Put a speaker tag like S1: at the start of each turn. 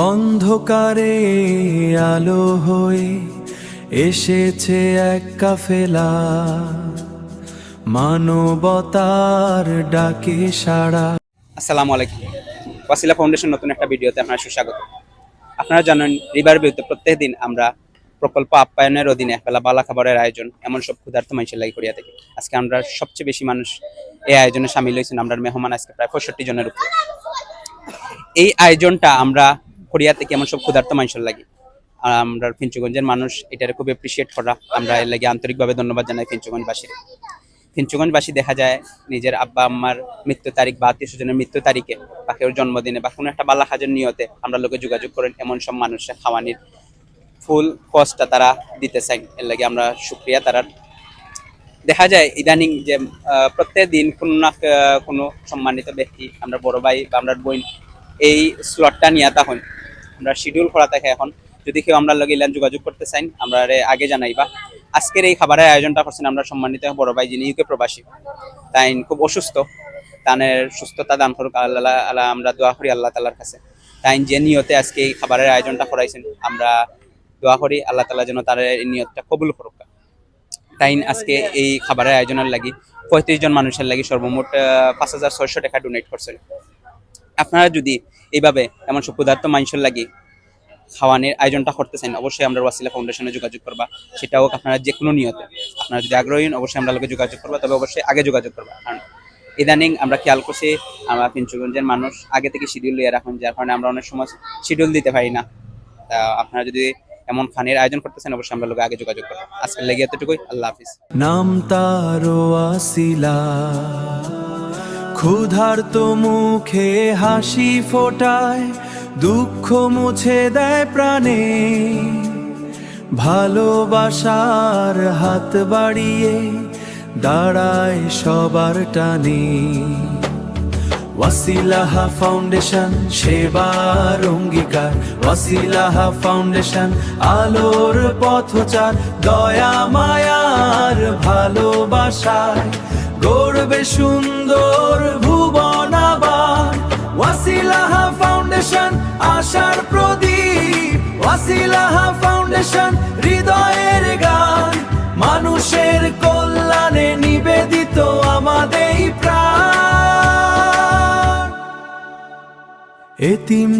S1: অন্ধকারে আলো হয়ে এসেছে এক কাফেলা, মানবতার ডাকে সাড়া।
S2: আসসালামু আলাইকুম। ওয়াসিলা ফাউন্ডেশন নতুন একটা ভিডিওতে আপনারা সুস্বাগত। আপনারা জানেন রিভার ভিউতে প্রত্যেক দিন আমরা প্রকল্প আপ্যায়নের অধীনে একবেলা বালা খাবারের আয়োজন এমন সব ক্ষুধার্ত মানুষের লাগি করিয়া থাকি। আজকে আমরা সবচেয়ে বেশি মানুষ এই আয়োজনে সামিল হয়েছেন। আমরা মেহমান আজকে প্রায় 65 জনের উপর। এই আয়োজনটা আমরা করিয়া থেকে এমন সব ক্ষুধার্ত মানুষের লাগি। আর আমরা ফিঞ্চুগঞ্জের মানুষ এটারে খুব এপ্রিসিয়েট করা, আমরা এর লাগে আন্তরিকভাবে ধন্যবাদ জানাই ফিঞ্চুগঞ্জবাসীর। ফিঞ্চুগঞ্জবাসী দেখা যায় নিজের আব্বা আম্মার মৃত্যু তারিখ বা আত্মীয় স্বজনের মৃত্যু তারিখে বা কেউ জন্মদিনে বা কোনো একটা বালা কাজের নিয়তে আমরা লোকে যোগাযোগ করেন এমন সব মানুষের খাওয়ানির ফুল কস্টটা তারা দিতে চাই। এর লাগে আমরা সুক্রিয়া তারার। দেখা যায় ইদানিং যে প্রত্যেক দিন কোনো না কোনো সম্মানিত ব্যক্তি, আমরা বড় ভাই বা আমরা বোন এই স্লটটা নিয়ে তখন আমরা শিডিউল করা থাকে। এখন যদি কেউ আমরা লগে ইলান যোগাযোগ করতে চাই আমরা আগে জানাইবা। আজকের এই খাবারের আয়োজনটা করছেন আমরা সম্মানিত বড় ভাই যিনি ইউকে প্রবাসী, তাই খুব অসুস্থ, তানের সুস্থতা দান করুক আল্লাহ। আল্লাহ আমরা দোয়া করি আল্লাহ তাআলার কাছে। তাই যে নিয়তে আজকে এই খাবারের আয়োজনটা করাইছেন আমরা দোয়া করি আল্লাহ তাআলা যেন তার এই নিয়তটা কবুল করুক। তাই আজকে এই খাবারের আয়োজনের লাগি 35 জন মানুষের লাগি সর্বমোট 5600 টাকা ডোনেট করছেন। আপনারা যদি এইভাবে এমন সব ক্ষুধার্ত মানুষের লাগি খাওয়ানোর আয়োজনটা করতে চান অবশ্যই আমরা ওয়াসিলা ফাউন্ডেশনে যোগাযোগ করবা। সেটাও আপনারা যে কোনো নিয়তে আপনারা যদি আগ্রহী অবশ্যই আমরা লোকে যোগাযোগ করবা, তবে অবশ্যই আগে যোগাযোগ করবা। কারণ ইদানিং আমরা খেয়াল করছি আমরা ফিঞ্চুগঞ্জের মানুষ আগে থেকে শিডিউল লিয়ে রাখুন, যার কারণে আমরা অনেক সময় শিডিউল দিতে পারি না। তা আপনারা যদি এমন খানের আয়োজন করতেছেন অবশ্যই আমরা লোকে আগে যোগাযোগ করবো। আজকের লেগে এতটুকুই, আল্লাহ হাফিজ।
S1: নাম তার ওয়াসিলা, ক্ষুধার্ত মুখে হাসি ফোটায়, দুঃখ মুছে দেয় প্রাণে, ভালোবাসার হাত বাড়িয়ে দাঁড়ায় সবার টানে। ওয়াসিলাহা ফাউন্ডেশন সেবার অঙ্গীকার, ওয়াসিলাহা ফাউন্ডেশন আলোর পথচার, দয়া মায়ার ভালোবাসায় গড়বে সুন্দর ভুবন আবার। ওয়াসিলাহা ফাউন্ডেশন আশার প্রদীপ, ওয়াসিলাহা ফাউন্ডেশন হৃদয়ের গান, মানুষের কল্যাণে নিবেদিত আমাদের প্রাণ। এতিম